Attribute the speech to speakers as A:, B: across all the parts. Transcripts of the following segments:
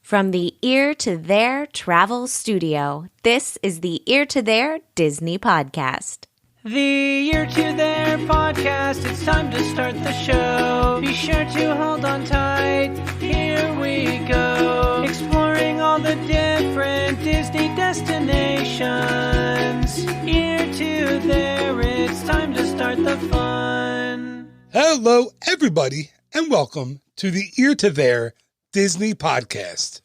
A: From the Ear to There Travel Studio, this is the Ear to There Disney Podcast.
B: The Ear to There Podcast, it's time to start the show. Be sure to hold on tight, here we go. Exploring all the different Disney destinations. Ear to There, it's time to start the fun.
C: Hello, everybody, and welcome to the Ear to There Disney Podcast.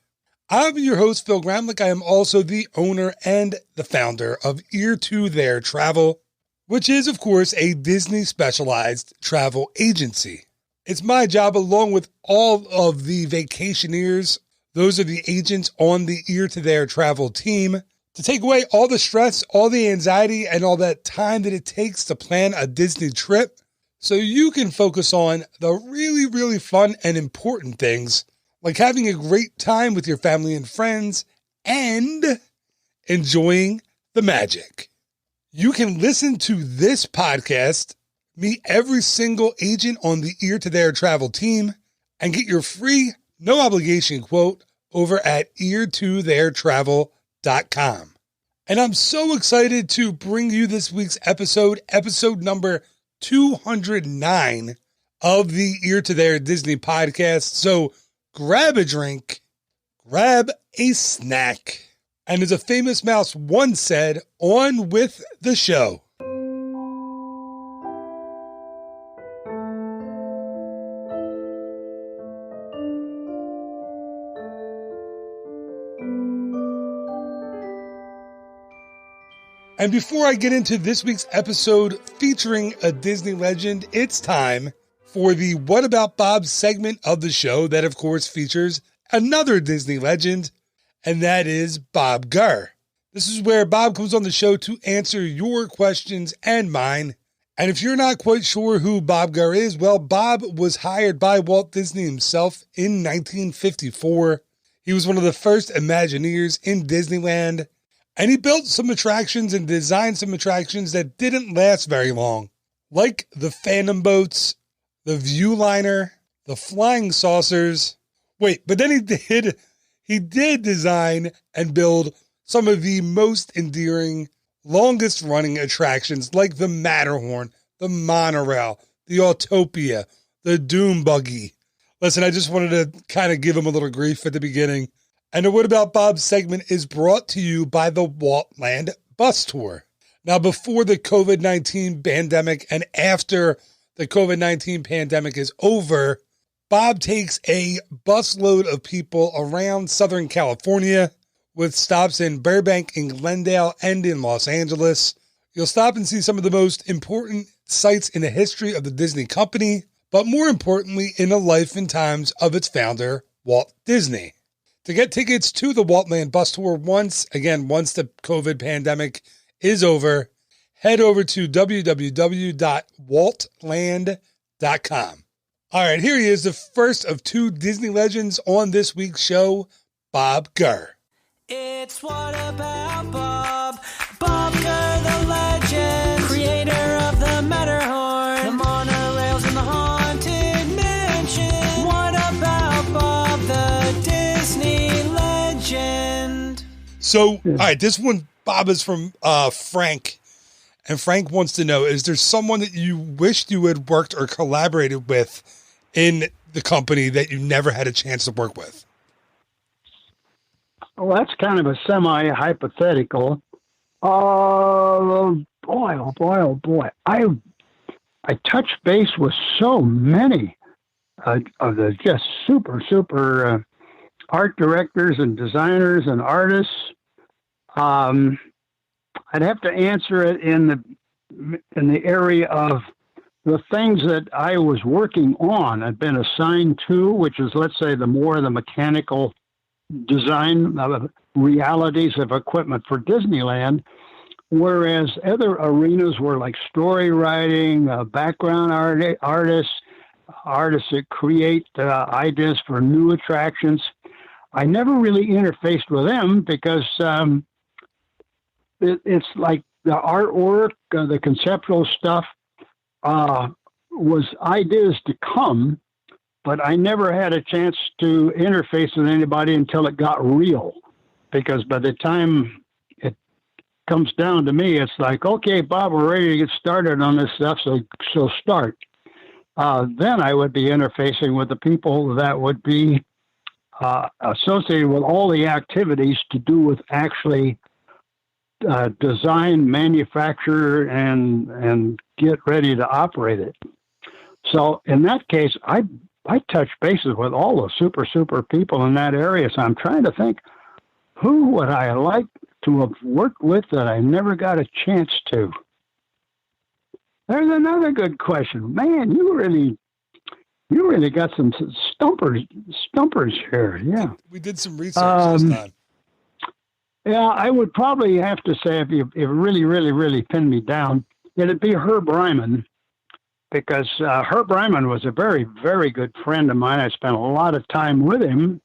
C: I'm your host, Phil Gramlich. I am also the owner and the founder of Ear to There Travel, which is, of course, a Disney specialized travel agency. It's my job, along with all of the vacationers, those are the agents on the Ear to There Travel team, to take away all the stress, all the anxiety, and all that time that it takes to plan a Disney trip so you can focus on the really, really fun and important things like having a great time with your family and friends and enjoying the magic. You can listen to this podcast, meet every single agent on the Ear to There Travel team, and get your free, no obligation quote over at eartotheretravel.com. And I'm so excited to bring you this week's episode number 209 of the Ear to There Disney Podcast. So grab a drink, grab a snack, and as a famous mouse once said, on with the show. And before I get into this week's episode featuring a Disney legend, it's time for the What About Bob segment of the show that, of course, features another Disney legend, and that is Bob Gurr. This is where Bob comes on the show to answer your questions and mine. And if you're not quite sure who Bob Gurr is, well, Bob was hired by Walt Disney himself in 1954. He was one of the first Imagineers in Disneyland, and he built some attractions and designed some attractions that didn't last very long, like the Phantom Boats, the Viewliner, the Flying Saucers. Wait, but then he did design and build some of the most endearing, longest running attractions like the Matterhorn, the Monorail, the Autopia, the Doom Buggy. Listen, I just wanted to kind of give him a little grief at the beginning. And the What About Bob segment is brought to you by the Waltland Bus Tour. Now, before the COVID-19 pandemic and after the COVID-19 pandemic is over, Bob takes a busload of people around Southern California with stops in Burbank, in Glendale, and in Los Angeles. You'll stop and see some of the most important sites in the history of the Disney company, but more importantly, in the life and times of its founder, Walt Disney. To get tickets to the Waltland Bus Tour once the COVID pandemic is over, head over to www.waltland.com. All right, here he is, the first of two Disney legends on this week's show, Bob Gurr.
B: It's What About Bob? Bob Gurr, the legend, creator of the Matterhorn, the monorails in the Haunted Mansion. What about Bob, the Disney legend?
C: So, all right, this one, Bob, is from Frank. And Frank wants to know, is there someone that you wished you had worked or collaborated with in the company that you never had a chance to work with?
D: Well, that's kind of a semi-hypothetical. Boy, oh boy, oh boy. I touched base with so many of the just super art directors and designers and artists. I'd have to answer it in the area of the things that I was working on. I've been assigned to, which is, let's say, the mechanical design realities of equipment for Disneyland, whereas other arenas were like story writing, background artists that create ideas for new attractions. I never really interfaced with them because it's like the artwork, the conceptual stuff was ideas to come, but I never had a chance to interface with anybody until it got real. Because by the time it comes down to me, it's like, okay, Bob, we're ready to get started on this stuff, so start. Then I would be interfacing with the people that would be associated with all the activities to do with actually design, manufacture, and get ready to operate it. So in that case, I touch bases with all the super people in that area. So I'm trying to think, who would I like to have worked with that I never got a chance to? There's another good question. Man, you really got some stumpers here. Yeah.
C: We did some research this time.
D: Yeah, I would probably have to say, if you really pinned me down, it'd be Herb Ryman, because Herb Ryman was a very, very good friend of mine. I spent a lot of time with him,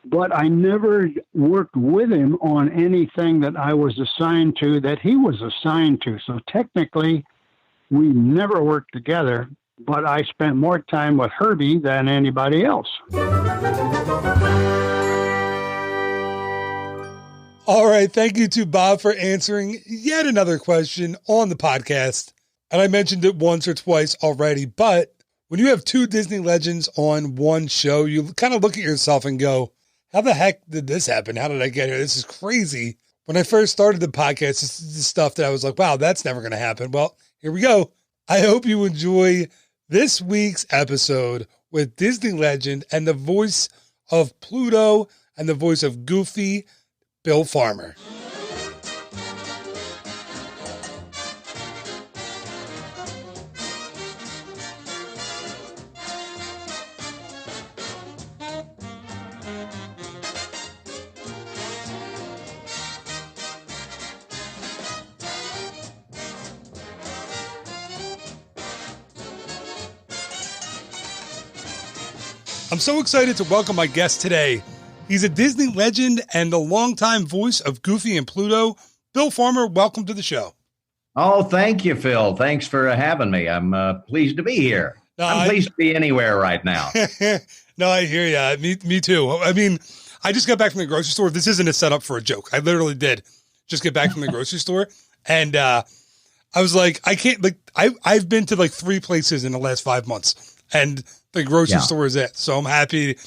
D: but I never worked with him on anything that I was assigned to that he was assigned to. So technically, we never worked together, but I spent more time with Herbie than anybody else.
C: All right. Thank you to Bob for answering yet another question on the podcast. And I mentioned it once or twice already, but when you have two Disney legends on one show, you kind of look at yourself and go, how the heck did this happen? How did I get here? This is crazy. When I first started the podcast, this is the stuff that I was like, wow, that's never going to happen. Well, here we go. I hope you enjoy this week's episode with Disney legend and the voice of Pluto and the voice of Goofy, Bill Farmer. I'm so excited to welcome my guest today. He's a Disney legend and the longtime voice of Goofy and Pluto. Bill Farmer, welcome to the show.
E: Oh, thank you, Phil. Thanks for having me. I'm pleased to be here. I'm pleased to be anywhere right now.
C: No, I hear you. Me too. I mean, I just got back from the grocery store. This isn't a setup for a joke. I literally did just get back from the grocery store. And I was like, I can't, like, I've been to like 3 places in the last 5 months. And the grocery store is it. So I'm happy.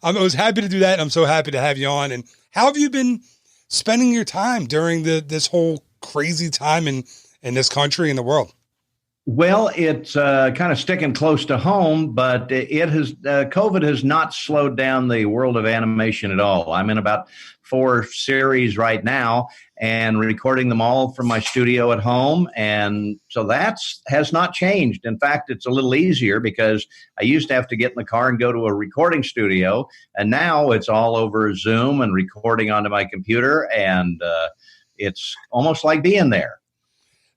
C: I was happy to do that. And I'm so happy to have you on. And how have you been spending your time during this whole crazy time in this country and the world?
E: Well, it's kind of sticking close to home, but COVID has not slowed down the world of animation at all. I'm in about 4 series right now and recording them all from my studio at home. And so has not changed. In fact, it's a little easier because I used to have to get in the car and go to a recording studio. And now it's all over Zoom and recording onto my computer. And it's almost like being there.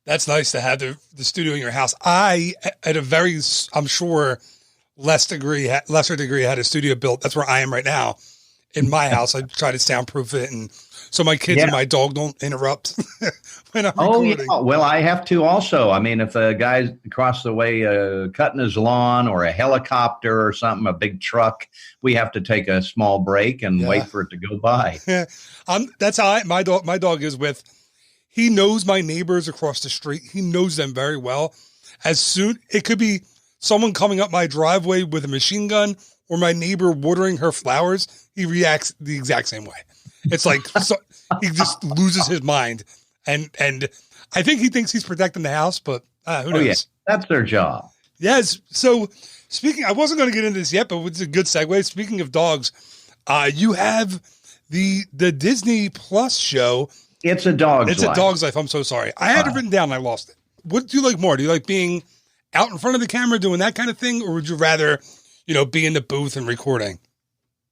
C: That's nice to have the studio in your house. I, at a very, I'm sure, lesser degree, had a studio built. That's where I am right now in my house. I try to soundproof it, and so my kids and my dog don't interrupt when I'm recording.
E: Yeah. Well, I have to also. I mean, if a guy's across the way cutting his lawn or a helicopter or something, a big truck, we have to take a small break and wait for it to go by.
C: That's how my dog is with. He knows my neighbors across the street. He knows them very well. It could be someone coming up my driveway with a machine gun or my neighbor watering her flowers. He reacts the exact same way. It's like he just loses his mind. And I think he thinks he's protecting the house, but who knows?
E: Oh, yeah. That's their job.
C: Yes. So I wasn't going to get into this yet, but it's a good segue. Speaking of dogs, you have the Disney Plus show.
E: It's a dog's life.
C: It's a dog's life. I'm so sorry. I had it written down and I lost it. What do you like more? Do you like being out in front of the camera doing that kind of thing? Or would you rather, be in the booth and recording?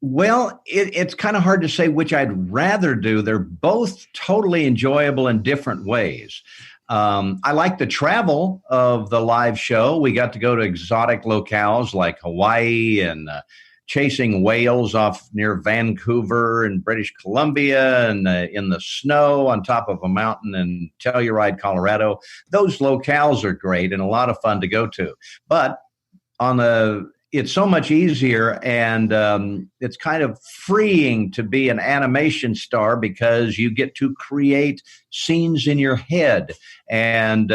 E: Well, it's kind of hard to say which I'd rather do. They're both totally enjoyable in different ways. I like the travel of the live show. We got to go to exotic locales like Hawaii and chasing whales off near Vancouver and British Columbia and in the snow on top of a mountain in Telluride, Colorado. Those locales are great and a lot of fun to go to. But on the it's so much easier, and it's kind of freeing to be an animation star because you get to create scenes in your head. And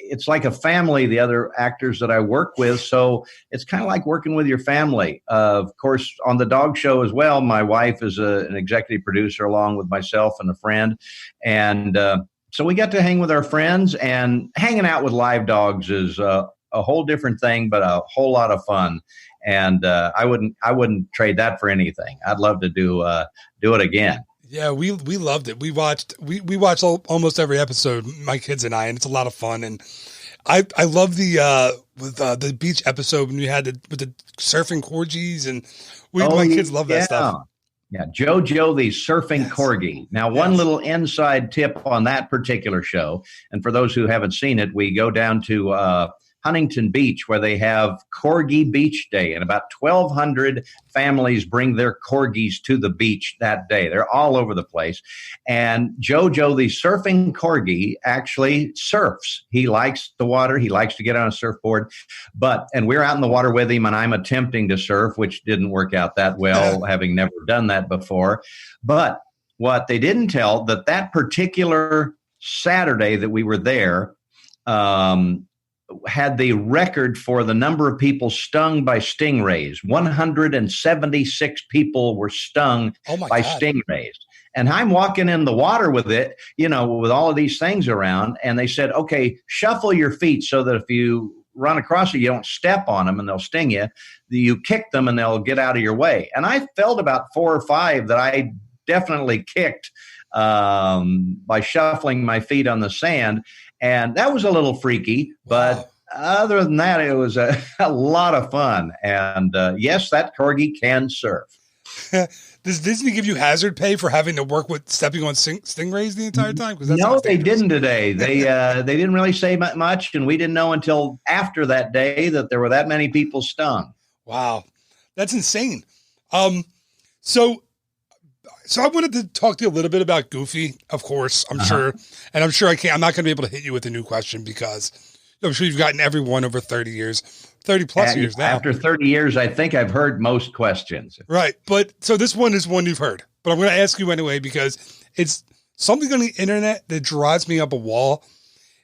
E: it's like a family, the other actors that I work with. So it's kind of like working with your family. Of course, on the dog show as well, my wife is an executive producer along with myself and a friend. And so we got to hang with our friends, and hanging out with live dogs is a whole different thing, but a whole lot of fun. And I wouldn't trade that for anything. I'd love to do it again.
C: Yeah, we loved it. We watched almost every episode, my kids and I, and it's a lot of fun. And I love the beach episode when we had with the surfing corgis, and my kids love that stuff.
E: Yeah, Jojo the surfing corgi. Now, one little inside tip on that particular show, and for those who haven't seen it, we go down to Huntington Beach, where they have Corgi Beach Day, and about 1,200 families bring their corgis to the beach that day. They're all over the place. And Jojo, the surfing corgi, actually surfs. He likes the water. He likes to get on a surfboard. And we're out in the water with him, and I'm attempting to surf, which didn't work out that well, having never done that before. But what they didn't tell, that particular Saturday that we were there, had the record for the number of people stung by stingrays. 176 people were stung by stingrays. And I'm walking in the water with it, with all of these things around. And they said, okay, shuffle your feet so that if you run across it, you don't step on them and they'll sting you. You kick them and they'll get out of your way. And I felt about 4 or 5 that I definitely kicked by shuffling my feet on the sand. And that was a little freaky, but other than that, it was a lot of fun. And yes, that corgi can surf.
C: Does Disney give you hazard pay for having to work with stepping on stingrays the entire time?
E: No, they didn't today. They didn't really say much, and we didn't know until after that day that there were that many people stung.
C: Wow, that's insane. So I wanted to talk to you a little bit about Goofy, of course, I'm sure. And I'm sure I'm not going to be able to hit you with a new question because I'm sure you've gotten every one over 30 years, 30 plus years now.
E: After 30 years, I think I've heard most questions.
C: Right. But so this one is one you've heard, but I'm going to ask you anyway, because it's something on the internet that drives me up a wall,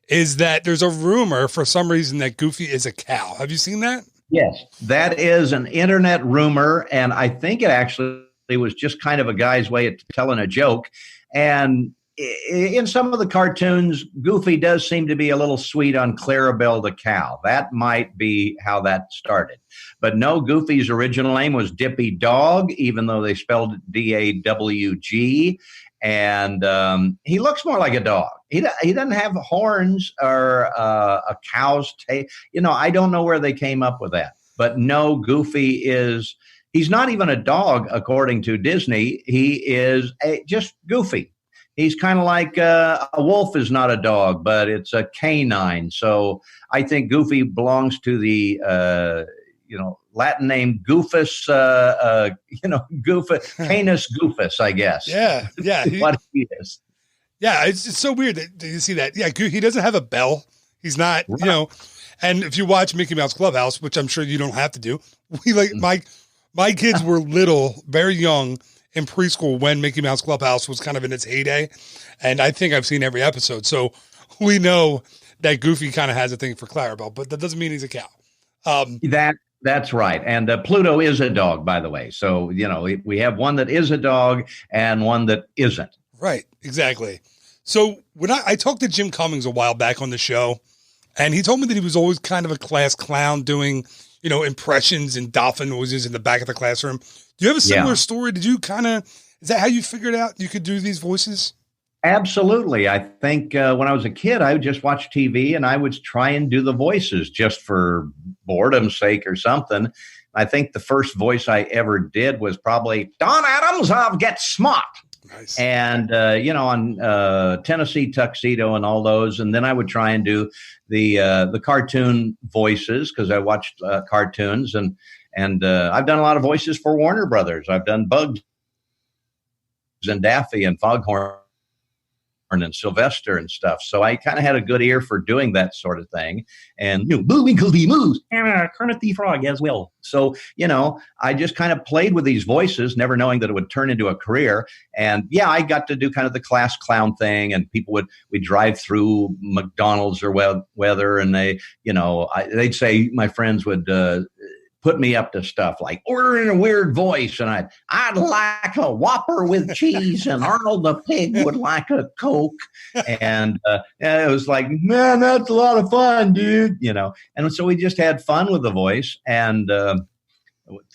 C: is that there's a rumor for some reason that Goofy is a cow. Have you seen that?
E: Yes, that is an internet rumor. And I think it actually was just kind of a guy's way of telling a joke. And in some of the cartoons, Goofy does seem to be a little sweet on Clarabelle the cow. That might be how that started. But no, Goofy's original name was Dippy Dog, even though they spelled it D-A-W-G. And he looks more like a dog. He doesn't have horns or a cow's tail. I don't know where they came up with that. But no, Goofy he's not even a dog, according to Disney. He is just Goofy. He's kind of like a wolf is not a dog, but it's a canine. So I think Goofy belongs to the, Latin name Goofus, Canis Goofus, I guess.
C: Yeah.
E: What he is.
C: Yeah, it's so weird that you see that. Yeah, he doesn't have a bell. He's not,
E: right.
C: And if you watch Mickey Mouse Clubhouse, which I'm sure you don't have to do, my kids were little, very young, in preschool when Mickey Mouse Clubhouse was kind of in its heyday. And I think I've seen every episode. So we know that Goofy kind of has a thing for Clarabelle, but that doesn't mean he's a cow.
E: That's right. And Pluto is a dog, by the way. So, we have one that is a dog and one that isn't.
C: Right. Exactly. So when I talked to Jim Cummings a while back on the show, and he told me that he was always kind of a class clown doing, impressions and dolphin noises in the back of the classroom. Do you have a similar story? Did you is that how you figured out you could do these voices?
E: Absolutely. I think when I was a kid, I would just watch TV and I would try and do the voices just for boredom's sake or something. I think the first voice I ever did was probably Don Adams of Get Smart.
C: Nice.
E: And, on Tennessee Tuxedo and all those. And then I would try and do the cartoon voices because I watched cartoons. And I've done a lot of voices for Warner Brothers. I've done Bugs and Daffy and Foghorn and Sylvester and stuff. So I kind of had a good ear for doing that sort of thing. And, moving Cookie Moose, and Kermit the Frog as well. So, I just kind of played with these voices, never knowing that it would turn into a career. And yeah, I got to do kind of the class clown thing, and we'd drive through McDonald's or weather, and they'd say, my friends would, put me up to stuff like ordering a weird voice, and I'd like a Whopper with cheese, and Arnold the Pig would like a Coke, and it was like, man, that's a lot of fun, dude, And so we just had fun with the voice, and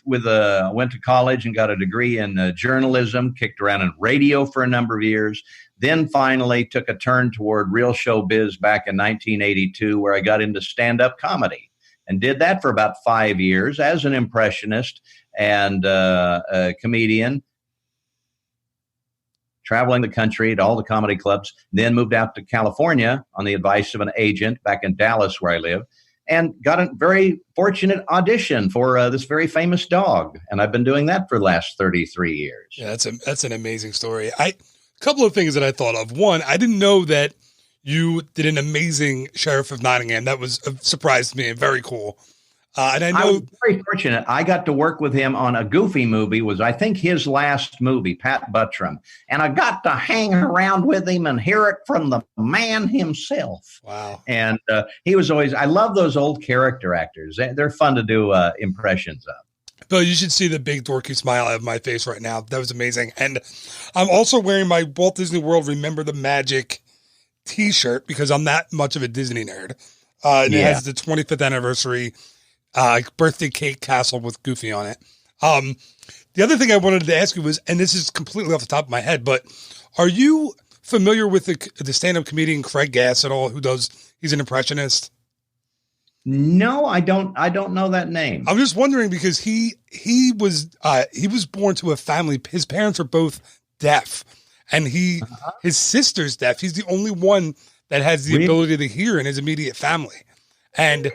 E: went to college and got a degree in journalism, kicked around in radio for a number of years, then finally took a turn toward real showbiz back in 1982, where I got into stand-up comedy. And did that for about 5 years as an impressionist and a comedian, traveling the country at all the comedy clubs. Then moved out to California on the advice of an agent back in Dallas, where I live, and got a very fortunate audition for this very famous dog. And I've been doing that for the last 33 years.
C: Yeah, that's an amazing story. A couple of things that I thought of. One, I didn't know that you did an amazing Sheriff of Nottingham. That was a surprise to me and very cool. And I
E: was very fortunate. I got to work with him on a Goofy movie, was I think his last movie, Pat Buttram. And I got to hang around with him and hear it from the man himself.
C: Wow.
E: And he was always, I love those old character actors. They're fun to do impressions of.
C: Bill, you should see the big dorky smile I have on my face right now. That was amazing. And I'm also wearing my Walt Disney World Remember the Magic T-shirt because I'm that much of a Disney nerd. And It has the 25th anniversary birthday cake castle with Goofy on it. The other thing I wanted to ask you was, and this is completely off the top of my head, but are you familiar with the stand-up comedian Craig Gass at all? He's an impressionist?
E: No, I don't know that name.
C: I'm just wondering because he was born to a family. His parents are both deaf. And his sister's deaf. He's the only one that has the ability to hear in his immediate family. And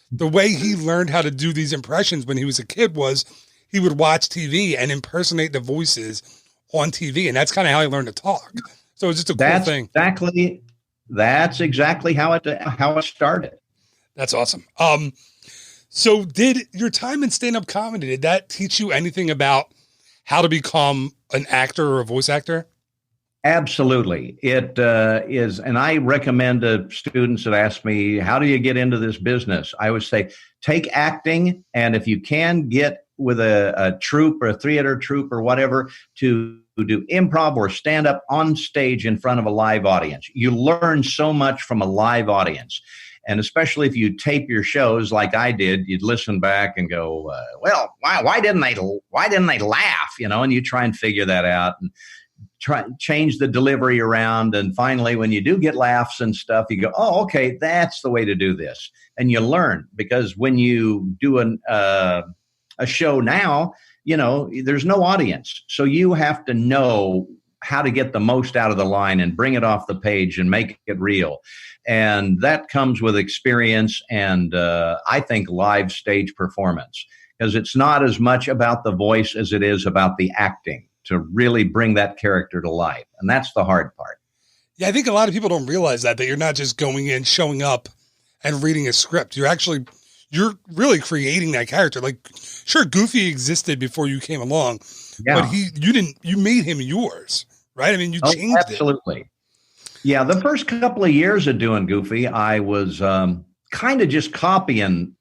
C: the way he learned how to do these impressions when he was a kid was he would watch TV and impersonate the voices on TV. And that's kind of how he learned to talk. So it's just a cool thing.
E: That's exactly how it started.
C: That's awesome. So did your time in stand-up comedy, did that teach you anything about how to become an actor or a voice actor?
E: Absolutely. It is. And I recommend to students that ask me, how do you get into this business? I would say, take acting. And if you can get with a troupe or a theater troupe or whatever to do improv or stand up on stage in front of a live audience, you learn so much from a live audience. And especially if you tape your shows like I did, you'd listen back and go, well, why didn't they laugh? And you try and figure that out and change the delivery around. And finally, when you do get laughs and stuff, you go, oh, okay, that's the way to do this. And you learn, because when you do a show now, there's no audience. So you have to know how to get the most out of the line and bring it off the page and make it real. And that comes with experience and I think live stage performance, because it's not as much about the voice as it is about the acting to really bring that character to life. And that's the hard part.
C: Yeah, I think a lot of people don't realize that you're not just going in, showing up and reading a script. You're really creating that character. Like, sure, Goofy existed before you came along, but you made him yours, right? I mean, you changed it.
E: Absolutely. Yeah, the first couple of years of doing Goofy, I was kind of just copying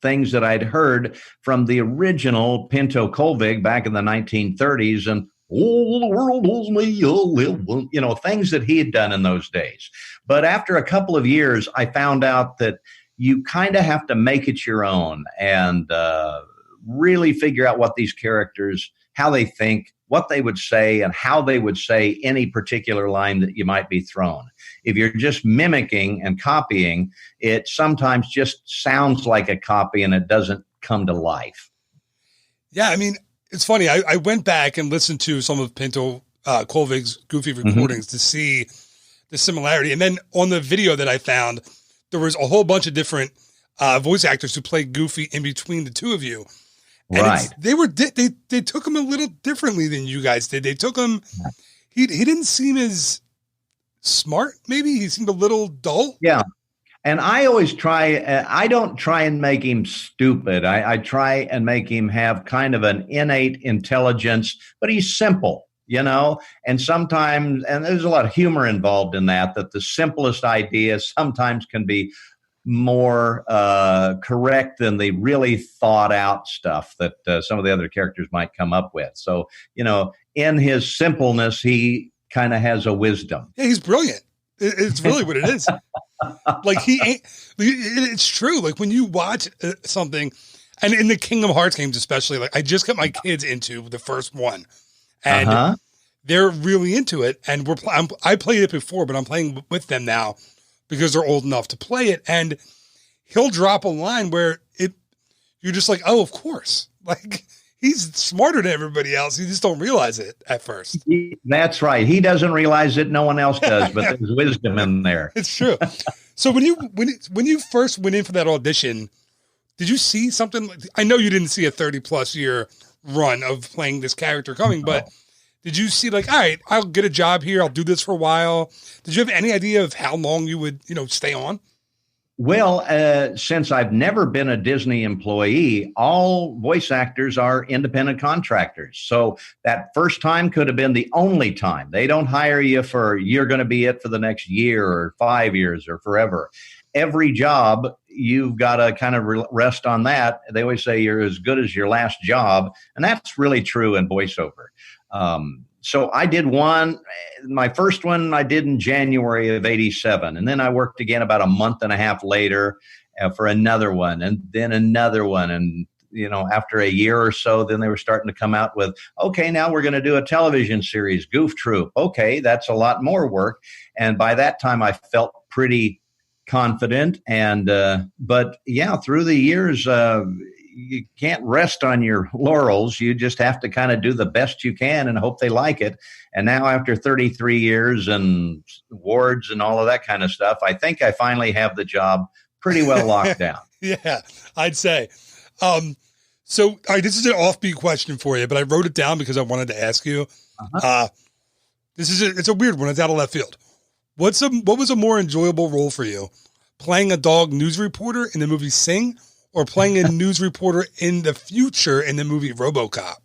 E: things that I'd heard from the original Pinto Colvig back in the 1930s, and all the world owes me a little, things that he had done in those days. But after a couple of years, I found out that you kind of have to make it your own and really figure out what these characters, how they think, what they would say, and how they would say any particular line that you might be thrown. If you're just mimicking and copying, it sometimes just sounds like a copy and it doesn't come to life.
C: Yeah, I mean, it's funny. I went back and listened to some of Pinto Colvig's Goofy recordings to see the similarity. And then on the video that I found, there was a whole bunch of different voice actors who played Goofy in between the two of you. And
E: right.
C: They took him a little differently than you guys did. They took him, he didn't seem as smart, maybe? He seemed a little dull.
E: Yeah. And I always try, I don't try and make him stupid. I try and make him have kind of an innate intelligence, but he's simple, and sometimes, and there's a lot of humor involved in that the simplest ideas sometimes can be more correct than the really thought out stuff that some of the other characters might come up with. So, in his simpleness, he kind of has a wisdom.
C: Yeah, he's brilliant. It's really what it is. Like he ain't. It's true. Like when you watch something, and in the Kingdom Hearts games especially, like I just got my kids into the first one, and they're really into it. And I played it before, but I'm playing with them now because they're old enough to play it. And he'll drop a line where you're just like, oh, of course. Like he's smarter than everybody else. You just don't realize it at first.
E: That's right. He doesn't realize it. No one else does, but there's wisdom in there.
C: It's true. So when you first went in for that audition, did you see something? I know you didn't see a 30+ year run of playing this character coming, but did you see like, all right, I'll get a job here. I'll do this for a while. Did you have any idea of how long you would, stay on?
E: Well, since I've never been a Disney employee, all voice actors are independent contractors. So that first time could have been the only time. They don't hire you you're going to be it for the next year or 5 years or forever. Every job, you've got to kind of rest on that. They always say you're as good as your last job. And that's really true in voiceover. So I did one, my first one I did in January of 87. And then I worked again about a month and a half later for another one and then another one. And, after a year or so, then they were starting to come out with, okay, now we're going to do a television series, Goof Troop. Okay, that's a lot more work. And by that time I felt pretty confident. And, but yeah, through the years, you can't rest on your laurels. You just have to kind of do the best you can and hope they like it. And now after 33 years and awards and all of that kind of stuff, I think I finally have the job pretty well locked down.
C: Yeah, I'd say. So all right, this is an offbeat question for you, but I wrote it down because I wanted to ask you. It's a weird one. It's out of left field. What was a more enjoyable role for you? Playing a dog news reporter in the movie Sing, or playing a news reporter in the future in the movie RoboCop?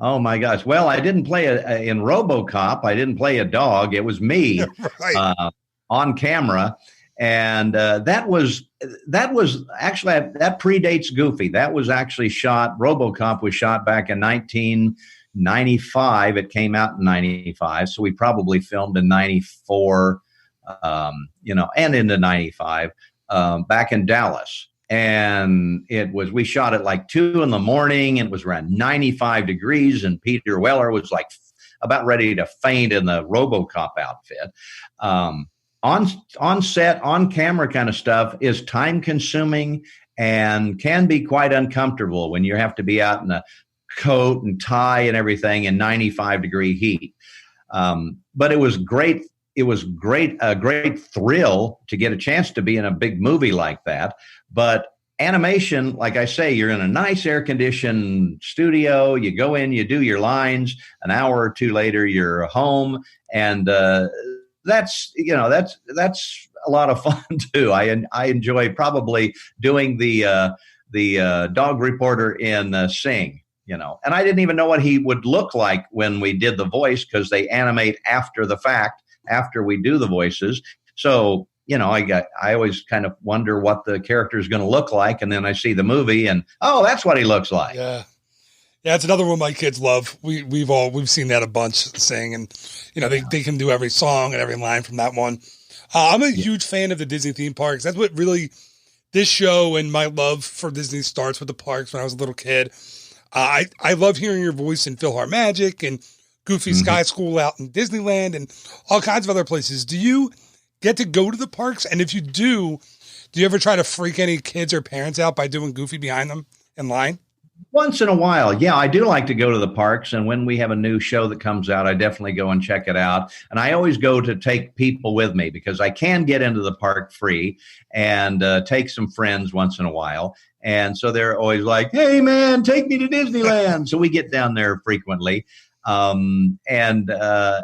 E: Oh my gosh! Well, I didn't play in RoboCop. I didn't play a dog. It was me on camera, and that was actually that predates Goofy. That was actually shot. RoboCop was shot back in 1995. It came out in 95, so we probably filmed in 94, and into 95 back in Dallas. And we shot at like 2 a.m. and it was around 95 degrees. And Peter Weller was like about ready to faint in the RoboCop outfit. On set, on camera kind of stuff is time consuming and can be quite uncomfortable when you have to be out in a coat and tie and everything in 95-degree heat. But it was great. It was a great thrill to get a chance to be in a big movie like that. But animation, like I say, you're in a nice air-conditioned studio. You go in, you do your lines. An hour or two later, you're home, and that's a lot of fun too. I enjoy probably doing the dog reporter in Sing. And I didn't even know what he would look like when we did the voice because they animate after the fact, after we do the voices. So, I always kind of wonder what the character is going to look like. And then I see the movie and, oh, that's what he looks like.
C: Yeah. Yeah. It's another one my kids love. We've seen that a bunch, Sing, and, they can do every song and every line from that one. I'm a huge fan of the Disney theme parks. That's what really this show and my love for Disney starts with the parks when I was a little kid. I love hearing your voice in PhilharMagic and Goofy Sky School out in Disneyland and all kinds of other places. Do you get to go to the parks? And if you do you ever try to freak any kids or parents out by doing Goofy behind them in line?
E: Once in a while. Yeah, I do like to go to the parks. And when we have a new show that comes out, I definitely go and check it out. And I always go to take people with me because I can get into the park free and take some friends once in a while. And so they're always like, hey, man, take me to Disneyland. So we get down there frequently. I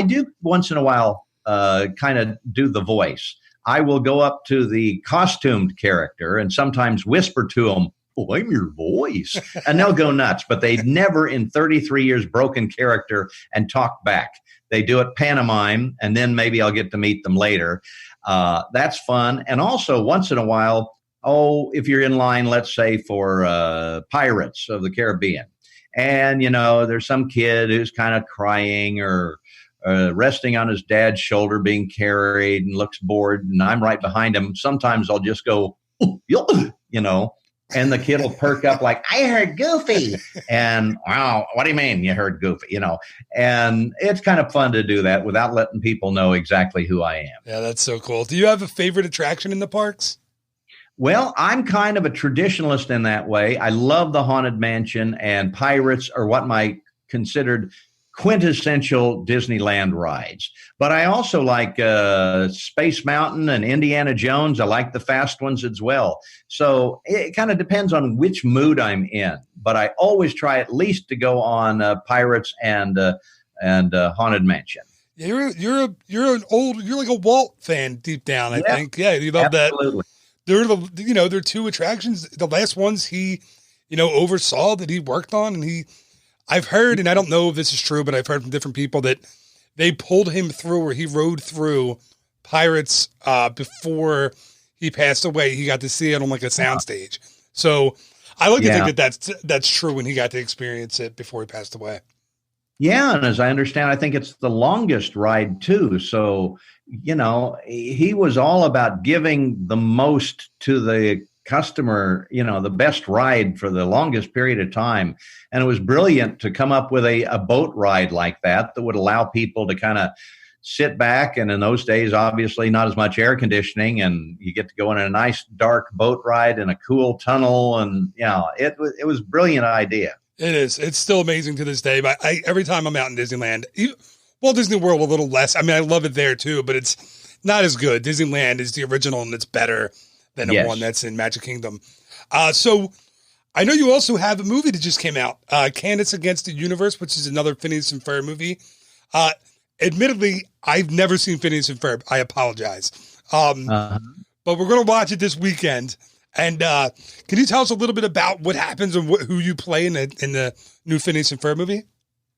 E: do once in a while kind of do the voice. I will go up to the costumed character and sometimes whisper to them, "Oh, I'm your voice." And they'll go nuts, but they never in 33 years broken character and talk back. They do it pantomime, and then maybe I'll get to meet them later. That's fun. And also once in a while, if you're in line, let's say for Pirates of the Caribbean, and, there's some kid who's kind of crying or resting on his dad's shoulder being carried and looks bored, and I'm right behind him. Sometimes I'll just go, and the kid will perk up like, "I heard Goofy." And, "Wow, what do you mean you heard Goofy?" And it's kind of fun to do that without letting people know exactly who I am.
C: Yeah, that's so cool. Do you have a favorite attraction in the parks?
E: Well, I'm kind of a traditionalist in that way. I love the Haunted Mansion, and Pirates are what my considered quintessential Disneyland rides. But I also like Space Mountain and Indiana Jones. I like the fast ones as well. So it kind of depends on which mood I'm in. But I always try at least to go on Pirates and Haunted Mansion.
C: You're like a Walt fan deep down, I think. Yeah, you love
E: absolutely.
C: That. They're two attractions. The last ones he, oversaw that he worked on, and I've heard, and I don't know if this is true, but I've heard from different people that they pulled him through, or he rode through Pirates before he passed away. He got to see it on like a soundstage. So I like to think that that's true, when he got to experience it before he passed away.
E: Yeah, and as I understand, I think it's the longest ride too. So, he was all about giving the most to the customer, the best ride for the longest period of time. And it was brilliant to come up with a boat ride like that would allow people to kind of sit back. And in those days, obviously not as much air conditioning, and you get to go in a nice dark boat ride in a cool tunnel. And it was a brilliant idea.
C: It is. It's still amazing to this day. But every time I'm out in Disneyland, Walt Disney World a little less. I mean, I love it there too, but it's not as good. Disneyland is the original, and it's better than the one that's in Magic Kingdom. So I know you also have a movie that just came out, Candace Against the Universe, which is another Phineas and Ferb movie. Admittedly, I've never seen Phineas and Ferb. I apologize. But we're going to watch it this weekend. And can you tell us a little bit about what happens and who you play in the new Phineas and Ferb movie?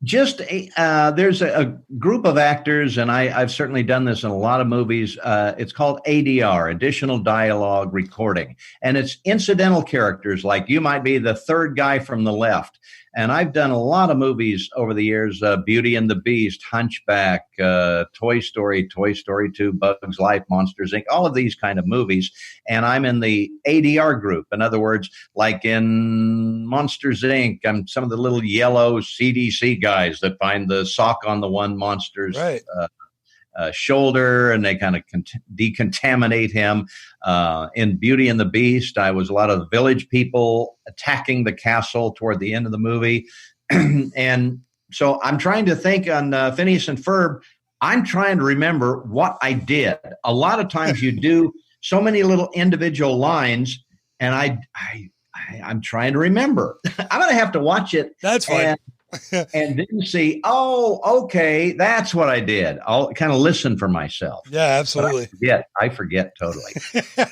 E: Just there's a group of actors, and I've certainly done this in a lot of movies. It's called ADR, Additional Dialogue Recording. And it's incidental characters, like you might be the third guy from the left. And I've done a lot of movies over the years, Beauty and the Beast, Hunchback, Toy Story 2, Bugs Life, Monsters, Inc., all of these kind of movies. And I'm in the ADR group. In other words, like in Monsters, Inc., I'm some of the little yellow CDC guys that find the sock on the one monster's shoulder, and they kind of decontaminate him. In Beauty and the Beast, I was a lot of village people attacking the castle toward the end of the movie. And so I'm trying to think on Phineas and Ferb. I'm trying to remember what I did. A lot of times you do so many little individual lines, and I'm trying to remember. I'm going to have to watch it.
C: That's fine.
E: And then see, okay, that's what I did. I'll kind of listen for myself.
C: Yeah, absolutely.
E: I forget totally.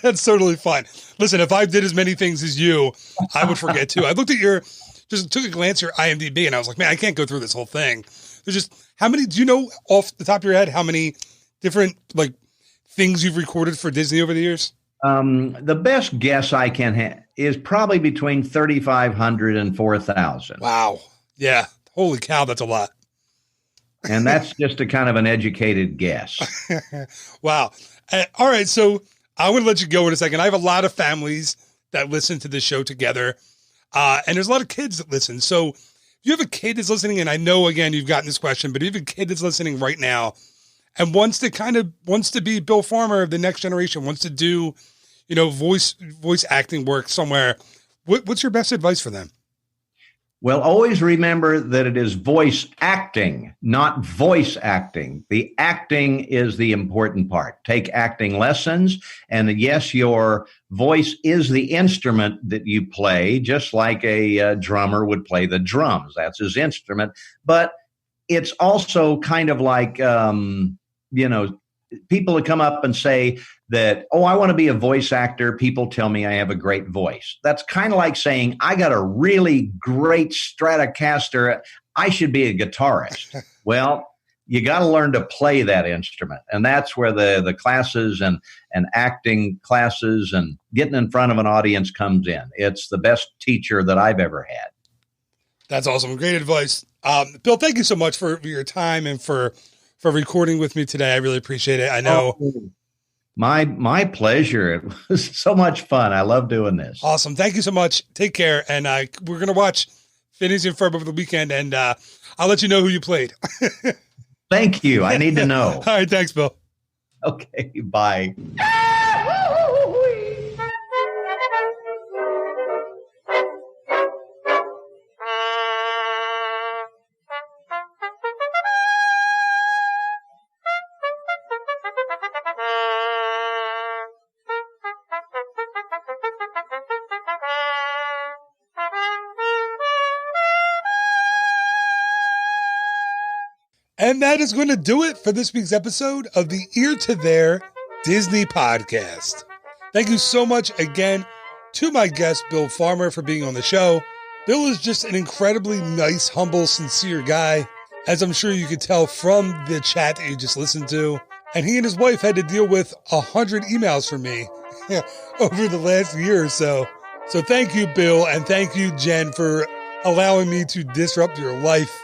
C: That's totally fine. Listen, if I did as many things as you, I would forget too. I looked at just took a glance at your IMDb, and I was like, man, I can't go through this whole thing. There's just, how many, do you know off the top of your head, how many different things you've recorded for Disney over the years?
E: The best guess I can have is probably between 3,500 and 4,000.
C: Wow. Yeah. Holy cow. That's a lot.
E: And that's just a kind of an educated guess.
C: Wow. All right. So I want to let you go in a second. I have a lot of families that listen to this show together. And there's a lot of kids that listen. So if you have a kid that's listening, and I know, again, you've gotten this question, but if you have a kid that's listening right now and wants to be Bill Farmer of the next generation, wants to do, voice acting work somewhere, what's your best advice for them?
E: Well, always remember that it is voice acting, not voice acting. The acting is the important part. Take acting lessons. And yes, your voice is the instrument that you play, just like a drummer would play the drums. That's his instrument. But it's also kind of like, people that come up and say that, oh, I want to be a voice actor. People tell me I have a great voice. That's kind of like saying, I got a really great Stratocaster. I should be a guitarist. Well, you got to learn to play that instrument. And that's where the classes and acting classes and getting in front of an audience comes in. It's the best teacher that I've ever had.
C: That's awesome. Great advice. Bill, thank you so much for your time and for recording with me today. I really appreciate it. I know.
E: My pleasure. It was so much fun. I love doing this.
C: Awesome. Thank you so much. Take care. And we're going to watch Phineas and Ferb over the weekend, and I'll let you know who you played.
E: Thank you. I need to know.
C: All right. Thanks, Bill.
E: Okay. Bye.
C: And that is going to do it for this week's episode of the Ear to There Disney podcast. Thank you so much again to my guest, Bill Farmer, for being on the show. Bill is just an incredibly nice, humble, sincere guy, as I'm sure you could tell from the chat that you just listened to. And he and his wife had to deal with 100 emails from me over the last year or so. So thank you, Bill, and thank you, Jen, for allowing me to disrupt your life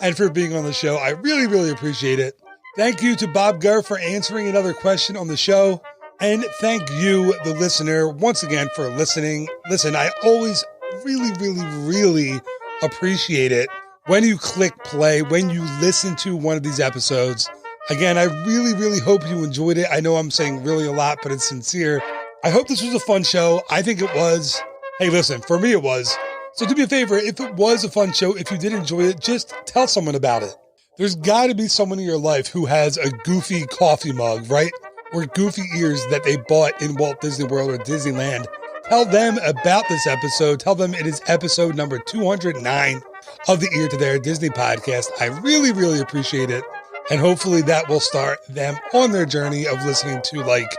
C: and for being on the show. I really, really appreciate it. Thank you to Bob Gurr for answering another question on the show. And thank you, the listener, once again for listening. Listen, I always really, really, really appreciate it when you click play, when you listen to one of these episodes. Again, I really, really hope you enjoyed it. I know I'm saying really a lot, but it's sincere. I hope this was a fun show. I think it was. Hey, listen, for me it was. So do me a favor, if it was a fun show, if you did enjoy it, just tell someone about it. There's got to be someone in your life who has a goofy coffee mug, right? Or goofy ears that they bought in Walt Disney World or Disneyland. Tell them about this episode. Tell them it is episode number 209 of the Ear to There Disney podcast. I really, really appreciate it. And hopefully that will start them on their journey of listening to like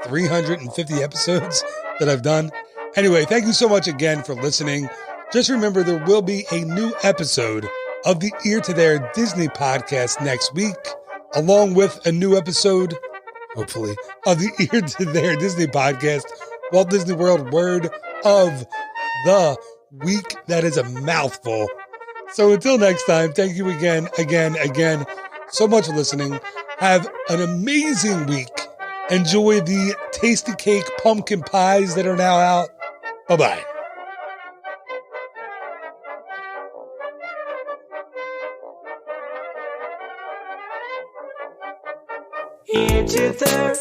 C: 350 episodes that I've done. Anyway, thank you so much again for listening. Just remember, there will be a new episode of the Ear to There Disney podcast next week, along with a new episode, hopefully, of the Ear to There Disney podcast, Walt Disney World Word of the Week. That is a mouthful. So until next time, thank you again, so much for listening. Have an amazing week. Enjoy the tasty cake pumpkin pies that are now out. Bye-bye.
B: Ear to there.